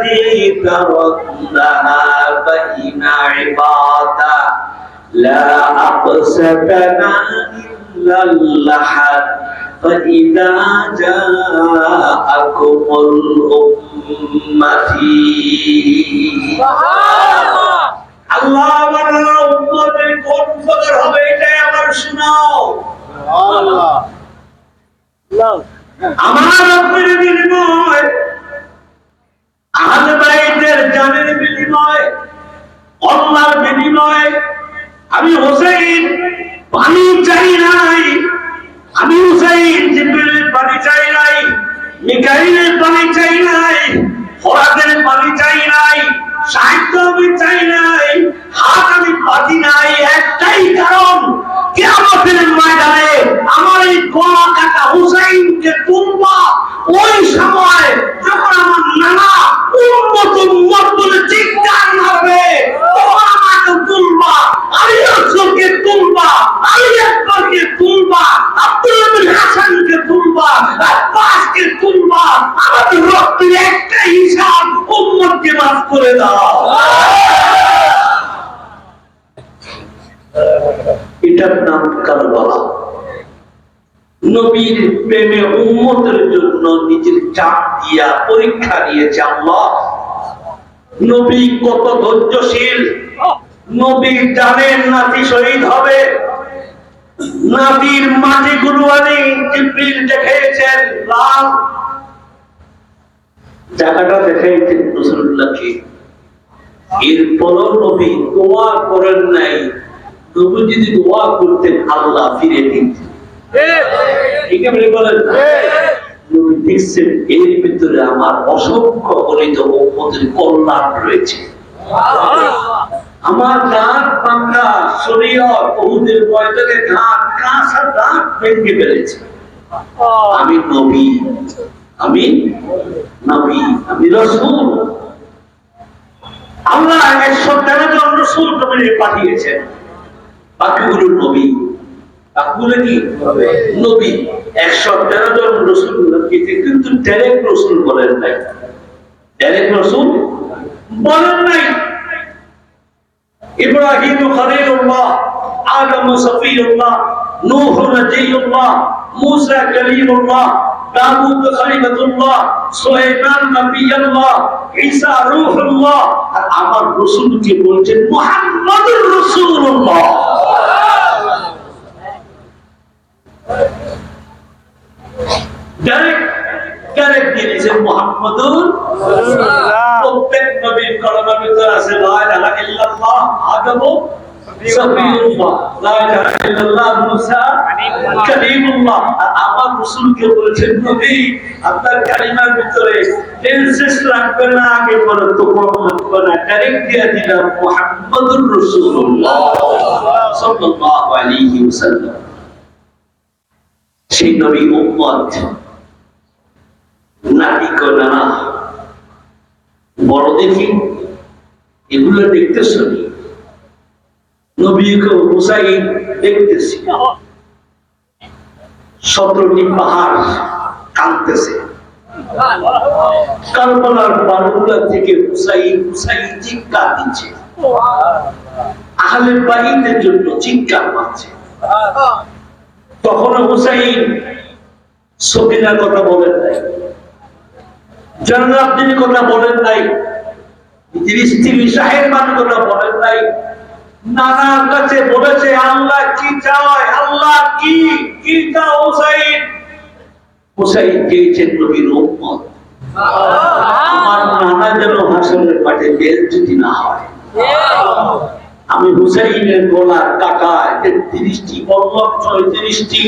التي ترونها بين عبادا لا أقسمنا إلا اللحد فإذا جاءكم الأمتي আল্লাহ আমার উম্মতের কোন ফজর হবে এটাই আমার শোনাও আল্লাহ আমার রবের বিনিময় আহলে বাইতের জানের বিনিময় আল্লাহর বিনিময় আমি হোসেন পানি চাই নাই আমি হোসেন জিবরিলের পানি চাই নাই মিকাইলের পানি চাই নাই ফরাতের পানি চাই নাই সাহিত্য আমি চাই নাই হাত আমি পাতি নাই একটাই কারণ কিয়ামতের ময়দানে আমার এই গলা কাটা হুসাইনকে তুলবা ওই সময় যখন আমার নানা উম্মত উম্মত বলে চিৎকার মারবে তখন আমাকে তুলবা আলী রাসূলকে তুলবা আলী আকবরকে তুলবা আব্দুল্লাহ বিন হাসানকে তুলবা আব্বাসকে তুলবা আমাদের রক্তের একটা হিসাব উম্মতকে মাফ করে দাও এটার নাম কারবালা নবীর প্রেমে উম্মতের জন্য নিজের জান দিয়া পরীক্ষা নিয়েছে আল্লাহ নবী কত ধৈর্যশীল নবী জানেন নাতি শহীদ হবে নাতির মাটি গুলো আনি জিবরিল দেখিয়েছেন লাল জায়গাটা দেখাইছেন রাসূলুল্লাহকে এরপরও নবী দোয়া করেন নাই নবী যদি দোয়া করতেন আল্লাহ ফিরে দিতেন ঠিক আছে বলেন নবী দেখছেন এর ভিতরে আমার অসংখ্য গণিত উম্মতের কল্যাণ রয়েছে আমার দাঁত ভাঙা শরীয়ত উহুদের ময়দানে দাঁত কাঁচা দাঁত ভেঙে ফেলেছে আমি নবী আমি নবী আমি রাসূল আল্লাহ 113 জন রাসূল নবীকে পাঠিয়েছেন বাকিগুলো নবী বাকিগুলো কি নবী 113 জন রাসূল নবীকে কিন্তু ডাইরেক্ট রাসূল বলেন নাই ডাইরেক্ট রাসূল বলেন নাই ইব্রাহিম খলিলুল্লাহ আদম সফিউল্লাহ নূহ নজিয়ুল্লাহ মুসা কালিমুল্লাহ দাউদ খলিলুল্লাহ সুলাইমান নবিয়ুল্লাহ ঈসা রূহুল্লাহ আর আমার রাসূলকে বলছেন মুহাম্মদুর রাসূলুল্লাহ ডাইরেক্ট দিয়েছেন মুহাম্মদুর রাসূলুল্লাহ প্রত্যেক নবীর কলমের ভিতরে আছে লা ইলাহা ইল্লাল্লাহ আদম সফিউল্লাহ লা ইলাহা ইল্লাল্লাহ মুসা কালিমুল্লাহ আর আমার রাসূলকে বলেছেন নবী আপনার কালিমার ভিতরে টেন্সেস লাগবে না আগে বলেন তো লাগবে না ডাইরেক্ট দিয়ে দিলাম মুহাম্মদুর রাসূলুল্লাহ সাল্লাল্লাহু আলাইহি ওয়াসাল্লাম সেই নবী উম্মত নাতি কোনা বড় দেখি এগুলো দেখতেছ নবীকে হুসাইন দেখতেছি 17টি পাহাড় কাঁদতেছে কারবালার বারুল্লাহ থেকে হুসাইন চিৎকার দিচ্ছে আহলে বাইতের জন্য চিৎকার মারছে তখন হুসাইন সকিনার কথা বলেন নাই জনরাবদিনের কথা বলেন নাই স্ত্রী সাহেবান কথা বলেন নাই নানার কাছে বলেছে আল্লাহ কি চায় আল্লাহ কি চাও হুসাইন হুসাইন চেয়েছেন নবীর উম্মত আমার নানা যেন হাসরের মাঠে বেইজ্জতি না হয় আমি হুসাইনের গলার কাটায় 33টি পল্লব 34টি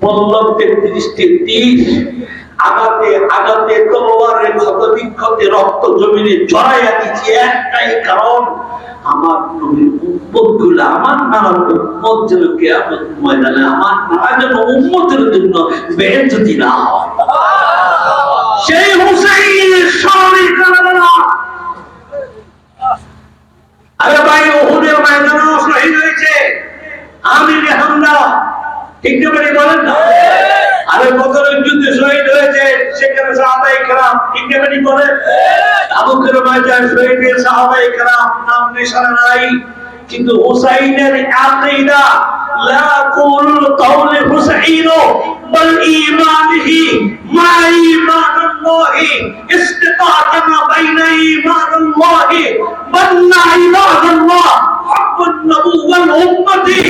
পল্লব 33টি তীর আগাতে তলোয়ারের ক্ষত বিক্ষতে রক্ত জমিনে ঝরাইয়া দিচ্ছি একটাই কারণ আমার নবীর উম্মতগুলো আমার নানার উম্মত যেন কিয়ামত ময়দানে আমার নানা যেন উম্মতের জন্য বেইজ্জতি না হয় সেই হুসাইনের স্মরণে কারবালা আরে ভাই উহুদের ময়দানে শহীদ হয়েছে আমির হামজা ঠিক করে বলেন না আরে বদরের যুদ্ধে শহীদ হয়েছে সেখানে সাহাবায়ে কেরাম ঠিক কেমনি বলে তাবুকের ময়দানে শহীদের সাহাবায়ে কেরাম নাম নিশানা নাই, কিন্তু হুসাইনের আকীদা লা কুল কওল হুসাইন বল ঈমানিহি মা ঈমানুল্লাহি ইস্তিকাতান বাইনা ঈমানুল্লাহি বান্না ইবাদাল্লাহ হাক্কুন নবুওয়াল উম্মতি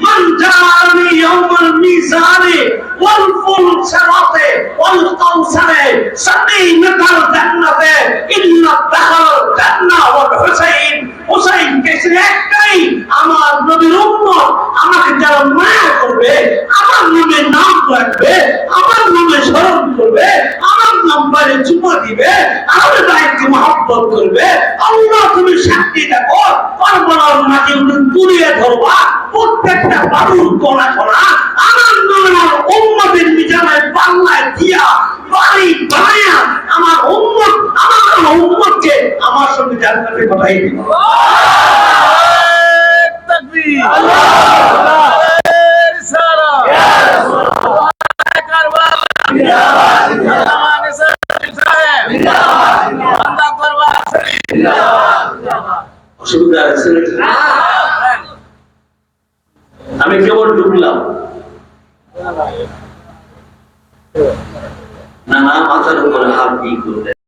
মান জাআনি ইয়াউমাল মিজানি ওয়াল ফুলসারাতে ওয়াল কাউসারে সাকিনাতাল জান্নাতে ইল্লা দাখাল জান্নাহ ওয়াল হুসাইন। হুসাইন কেসে একটাই, আমার নবীর উম্মত আমাকে যারা মায়া করবে, আমার নামে নাম রাখবে, আমার নামে স্মরণ করবে, আমার নাম্বারে চুমা দিবে, আমার ভাইকে মহব্বত করবে, আল্লাহ তুমি সাক্ষী দেখো, কারবালার মাঝে তুলিয়ে ধরবা প্রত্যেকটা বালুর কণা কণা আমার নামের উম্মতের মিজানের বাংলায় দিয়া বাড়ি বানায়া আমার উম্মতকে আমার সঙ্গে জান্নাতে পাঠাই দিবে। তাকবীর, আল্লাহু রিসালাত, ইয়া রাসূলুল্লাহ, কারবালা, জিন্দাবাদ, জিন্দাবাদ, সাহেব, জিন্দাবাদ, বান্দা করবা, জিন্দাবাদ। অসুবিধা আছে আমি কেবল ঢুকলাম না, মাথার উপরে হাত দিয়ে করবে।